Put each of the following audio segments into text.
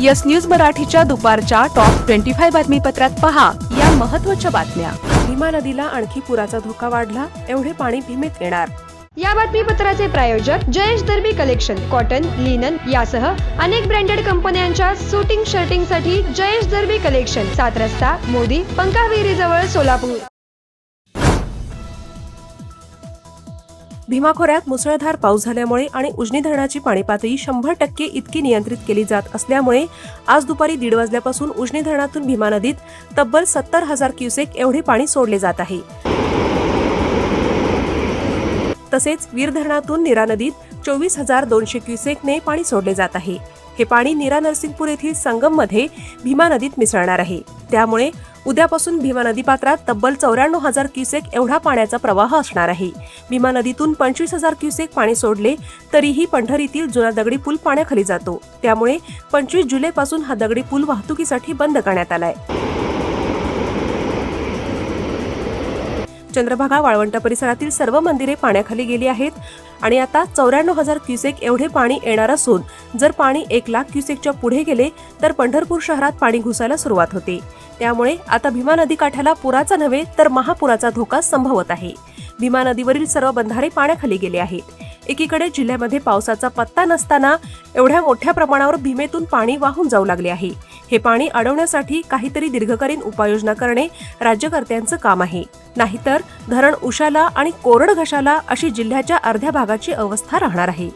Yes news मराठीच्या दुपारच्या top 25 बातमीपत्रात पहा या महत्त्वाच्या बातम्या। भीमा नदीला आणखी पुराचा धोका वाढला, एवढे पाणी भीमेत येणार। या बातमीपत्राचे प्रायोजक जयेश दर्बी कलेक्शन, कॉटन, लिनन यासह अनेक ब्रँडेड कंपन्यांच्या सुटिंग शर्टिंगसाठी जयेश दर्बी कलेक्शन, 7 रस्ता मोदी पंकाविहिरी जवळ सोलापूर। भीमा खोऱ्यात मुसळधार पाऊस झाल्यामुळे आणि उजनी धरणाची पाणी पातळी 100% इतकी नियंत्रित केली जात असल्यामुळे आज दुपारी 1:30 वाजल्यापासून उजनी धरणातून भीमा नदीत तब्बल 70,000 क्युसेक एवढे पाणी सोडले जात आहे। तसेच वीर धरणातून नीरा नदीत 24,200 क्युसेकने पाणी सोडले जात आहे। हे पाणी नीरा नरसिंगपूर येथील संगममध्ये भीमा नदीत मिसळणार आहे। त्यामुळे उद्यापासून भीमा नदी पात्रात तब्बल 94,000 क्युसेक एवढा पाण्याचा प्रवाह असणार आहे। भीमा नदीतून 25,000 क्युसेक पाणी सोडले तरीही पंढरीतील जुना दगडी पूल पाण्याखाली जातो। त्यामुळे 25 जुलैपासून हा दगडी पूल वाहतुकीसाठी बंद करण्यात आलाय। चंद्रभागा वाळवंट परिसरातील सर्व मंदिरे पाण्याखाली गेली आहेत आणि आता 94,000 क्युसेक एवढे पाणी येणार असून जर पाणी 1,00,000 क्युसेकच्या पुढे गेले तर पंढरपूर शहरात पाणी घुसायला सुरुवात होते। त्यामुळे आता भीमा नदी काठाला पुराचा नव्हे तर महापुराचा धोका संभवत आहे। भीमा नदीवरील सर्व बंधारे पाण्याखाली गेले आहेत। एकीकडे जिल्ह्यामध्ये पावसाचा पत्ता नसताना एवढ्या मोठ्या प्रमाणावर भीमेतून पाणी वाहून जाऊ लागले आहे। हे पाणी अडवण्यासाठी काहीतरी दीर्घकालीन उपाययोजना करणे राज्यकर्त्यांचं काम आहे, नाहीतर धरण उशाला आणि कोरड घशाला अशी जिल्ह्याच्या अर्ध्या भागाची अवस्था राहणार आहे।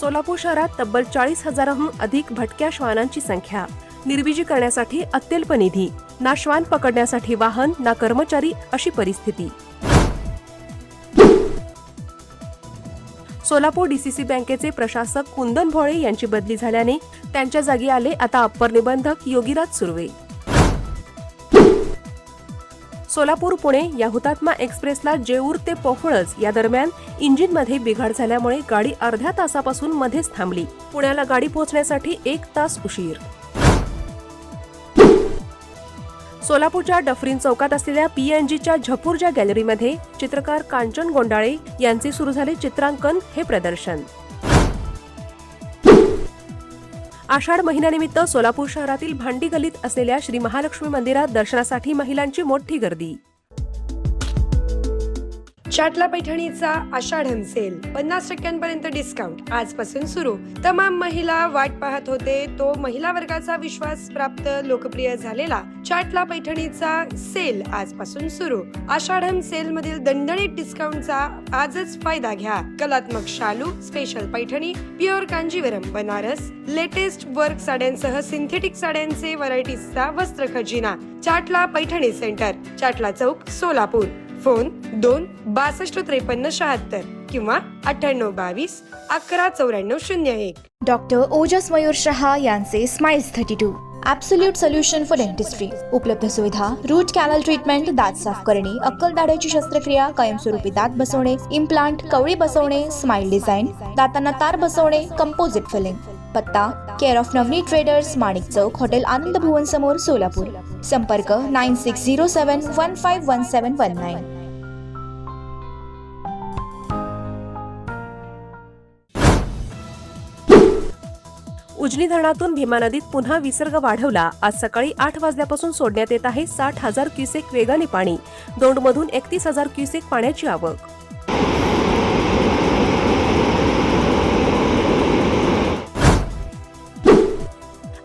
सोलापूर शहरात तब्बल 40,000हून अधिक भटक्या श्वानांची संख्या। निर्बीजी करण्यासाठी अत्यल्प निधी, ना श्वान पकडण्यासाठी वाहन ना कर्मचारी अशी परिस्थिती। सोलापूर डीसीसी बँकेचे प्रशासक कुंदन भोळे यांची बदली झाल्याने त्यांच्या जागी आले आता अप्पर निबंधक योगीराज सुर्वे। सोलापूर पुणे या हुतात्मा एक्सप्रेसला जेऊर ते पोफळज या दरम्यान इंजिनमध्ये बिघाड झाल्यामुळे गाडी अर्ध्या तासापासून मध्येच थांबली। पुण्याला गाडी पोहोचण्यासाठी 1 तास उशीर। सोलापूरच्या डफरीन चौकात असलेल्या पीएनजीच्या झपूरजा गॅलरीमध्ये चित्रकार कांचन गोंडाळे यांचे सुरू झाले चित्रांकन हे प्रदर्शन। आषाढ महिन्यानिमित्त सोलापूर शहरातील भांडी गल्लीत असलेल्या श्री महालक्ष्मी मंदिरात दर्शनासाठी महिलांची मोठी गर्दी। चाटला पैठणीचा आषाढन सेल 50% डिस्काउंट आजपासून सुरू। तमाम महिला वाट पाहत होते तो महिला वर्गाचा विश्वास प्राप्त लोकप्रिय झालेला चाटला पैठणीचा सेल आजपासून सुरू। आषाढन सेल मधील दणदणीत डिस्काउंटचा आजच फायदा घ्या। कलात्मक शालू, special Paithani, pure Kanjeevaram, Banaras, latest work साड्यांसह सिंथेटिक साड्यांचे व्हरायटीजचा वस्त्र खजिना। चाटला पैठणी सेंटर, चाटला चौक, सोलापूर। फोन 2-6253-76 किंवा 9822-119401। डॉक्टर ओजस मयूर शहा यांचे स्माइल्स 32 ॲब्सोल्यूट सोल्युशन फॉर डेंटिस्ट्री। उपलब्ध सुविधा: रूट कॅनल ट्रीटमेंट, दात साफ करणे, अक्कल दाढेची शस्त्रक्रिया, कायमस्वरूपी दात बसवणे, इम्प्लांट, कवळी बसवणे, स्माइल डिझाईन, दातांना तार बसवणे, कंपोजिट फिलिंग। पत्ता: care of Navneet traders, Manik Chowk, hotel Anand Bhuvan समोर, सोलापूर। संपर्क: 9607151719। उजनी धरणातून भीमा नदीत पुन्हा विसर्ग वाढवला। आज सकाळी 8 वाजल्यापासून सोडण्यात येत आहे 60,000 क्युसेक वेगाने पाणी। दौंडमधून 31,000 क्युसेक पाण्याची आवक।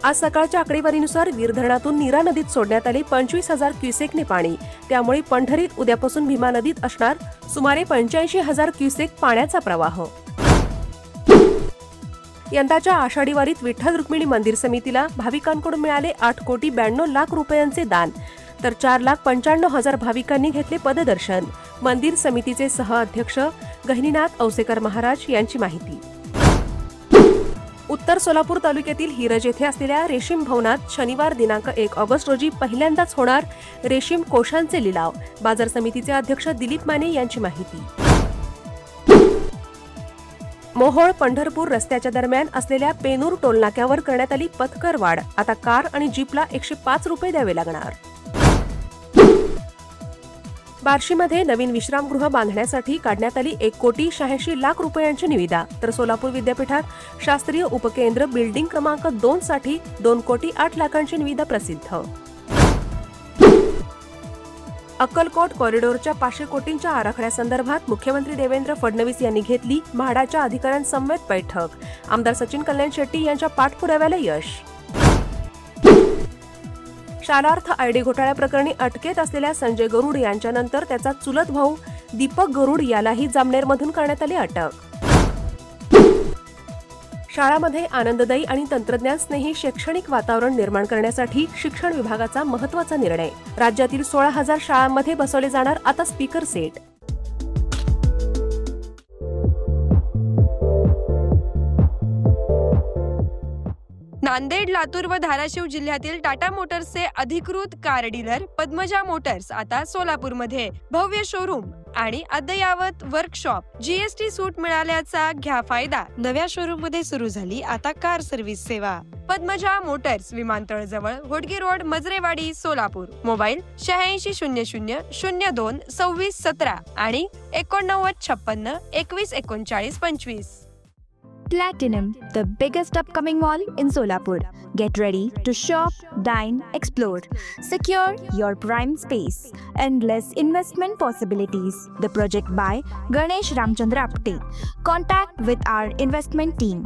आज सकाळच्या आकडेवारीनुसार वीर धरणातून नीरा नदीत सोडण्यात आले 25,000 क्युसेकने पाणी। त्यामुळे पंढरीत उद्यापासून भीमा नदीत असणार सुमारे 85,000 क्युसेक पाण्याचा प्रवाह। यंदाच्या आषाढी वारीत विठ्ठल रुक्मिणी मंदिर समितीला भाविकांकडून मिळाले 8,92,00,000 रुपयांचे दान, तर 4,95,000 भाविकांनी घेतले पददर्शन। मंदिर समितीचे सहअध्यक्ष गहिनीनाथ औसेकर महाराज यांची माहिती। उत्तर सोलापूर तालुक्यातील हिरज येथे असलेल्या रेशीम भवनात शनिवार दिनांक 1 ऑगस्ट रोजी पहिल्यांदाच होणार रेशीम कोशांचे लिलाव। बाजार समितीचे अध्यक्ष दिलीप माने यांची माहिती। मोहोळ पंढरपूर रस्त्याच्या दरम्यान असलेल्या पेनूर टोलनाक्यावर करण्यात आली पथकर वाढ। आता कार आणि जीपला 105 रुपये द्यावे लागणार। बार्शीमध्ये नवीन विश्रामगृह बांधण्यासाठी काढण्यात आली 1,86,00,000 रुपयांची निविदा, तर सोलापूर विद्यापीठात शास्त्रीय उपकेंद्र बिल्डिंग क्रमांक 2 साठी 2,08,00,000ची निविदा प्रसिद्ध. अक्कलकोट कॉरिडॉरच्या 500 कोटींच्या आराखड्यासंदर्भात मुख्यमंत्री देवेंद्र फडणवीस यांनी घेतली म्हाडाच्या अधिकाऱ्यांसमवेत बैठक. आमदार सचिन कल्याण शेट्टी यांच्या पाठपुराव्याला यश. शालार्थ आयडी घोटाळ्याप्रकरणी अटकेत असलेल्या संजय गरुड यांच्यानंतर त्याचा चुलत भाऊ दीपक गरुड यालाही जामनेरमधून करण्यात आली अटक. शाळामध्ये आनंददायी आणि तंत्रज्ञान स्नेही शैक्षणिक वातावरण निर्माण करण्यासाठी शिक्षण विभागाचा महत्त्वाचा निर्णय. राज्यातील 16,000 शाळांमध्ये बसवले जाणार आता स्पीकर सेट. नांदेड, लातूर व धाराशिव जिल्ह्यातील टाटा मोटर्सचे अधिकृत कार डीलर पद्मजा मोटर्स आता सोलापूरमध्ये. भव्य शोरूम आणि अद्ययावत वर्कशॉप. जीएसटी सूट मिळाल्याचा घ्या फायदा. नव्या शोरूम मध्ये सुरू झाली आता कार सर्व्हिस सेवा. पद्मजा मोटर्स, विमानतळ जवळ, होडगी रोड, मजरेवाडी, सोलापूर. मोबाईल 8600022617 आणि 8956213925. Platinum, the biggest upcoming mall in Solapur. Get ready to shop, dine, explore. Secure your prime space. Endless investment possibilities. The project by Ganesh Ramchandra Apte. Contact with our investment team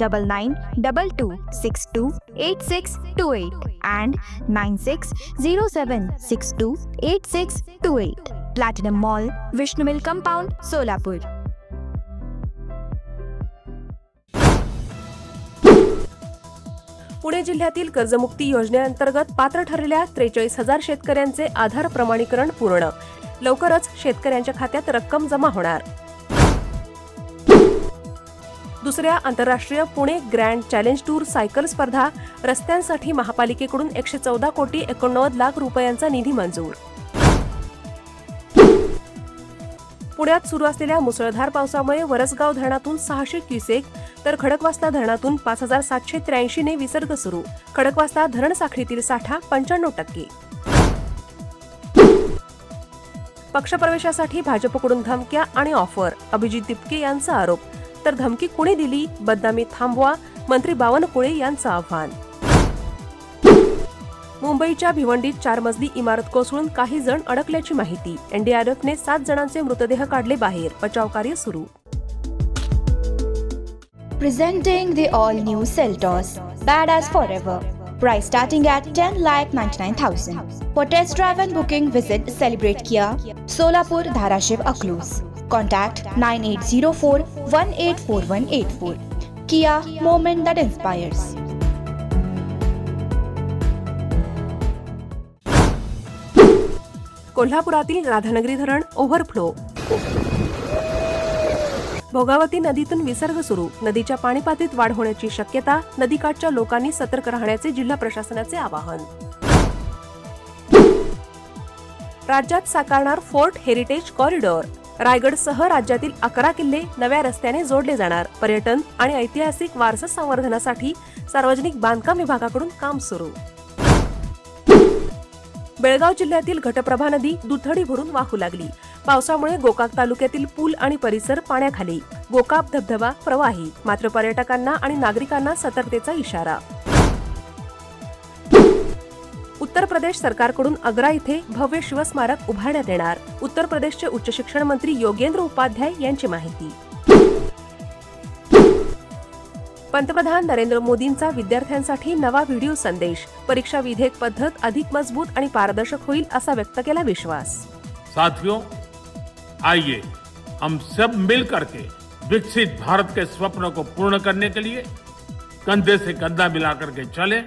9922628628 and 9607628628. Platinum Mall, Vishnu Mill Compound, Solapur. Pune जिल्ह्यातील कर्जमुक्ती योजनेअंतर्गत पात्र ठरलेल्या 43,000 शेतकऱ्यांचे आधार प्रमाणीकरण पूर्ण. लवकरच शेतकऱ्यांच्या खात्यात रक्कम जमा होणार. दुसऱ्या आंतरराष्ट्रीय Pune grand challenge tour cycle स्पर्धा. रस्त्यांसाठी महापालिकेकडून 114,89,00,000 रुपयांचा निधी मंजूर. पुण्यात सुरू असलेल्या मुसळधार पावसामुळे वरसगाव धरणातून 600 क्युसेक तर खडकवासला धरणातून 5,783 ने विसर्ग सुरू. खडकवासला धरण साखळीतील साठा 95%. पक्षप्रवेशासाठी भाजपकडून धमक्या आणि ऑफर. अभिजित दिपके यांचा आरोप. तर धमकी कुणी दिली, बदनामी थांबवा, मंत्री बावनकुळे यांचं आव्हान. मुंबईच्या भिवंडीत 4 मजली इमारत कोसळून काही जण अडकल्याची माहिती. एनडीआरएफने 7 जणांचे मृतदेह काढले बाहेर. बचावकार्य सुरू. Presenting the all-new Seltos, badass forever. Price starting at 10,99,000. For test drive and booking, visit Celebrate Kia, Solapur, Dharashiv, Aklus. Contact 9804184184. Kia, moment that inspires. कोल्हापुरातील राधानगरी धरण ओव्हरफ्लो. भोगावती नदीतून विसर्ग सुरू. नदीच्या पाणी पातळीत वाढ होण्याची शक्यता. नदीकाठच्या लोकांनी सतर्क राहण्याचे जिल्हा प्रशासनाचे आवाहन. राज्यात साकारणार फोर्ट हेरिटेज कॉरिडॉर. रायगडसह राज्यातील 11 किल्ले नव्या रस्त्याने जोडले जाणार. पर्यटन आणि ऐतिहासिक वारसा संवर्धनासाठी सार्वजनिक बांधकाम विभागाकडून काम सुरू. बेळगाव जिल्ह्यातील घटप्रभा नदी दुथडी भरून वाहू लागली. पावसामुळे गोकाक तालुक्यातील पूल आणि परिसर पाण्याखाली. गोकाक धबधबा प्रवाही. मात्र पर्यटकांना आणि नागरिकांना सतर्कतेचा इशारा. उत्तर प्रदेश सरकारकडून आग्रा इथे भव्य शिवस्मारक उभारण्यात येणार. उत्तर प्रदेशचे उच्च शिक्षण मंत्री योगेंद्र उपाध्याय यांची माहिती. पंतप्रधान नरेंद्र मोदींचा विद्यार्थ्यांसाठी नवा व्हिडिओ संदेश. परीक्षा विधेयक पद्धत अधिक मजबूत आणि पारदर्शक होईल असा व्यक्त केला विश्वास. साथियों, आइए हम सब मिल करके विकसित भारत के स्वप्न को पूर्ण करने के लिए कंधे से कंधा मिलाकर के चलें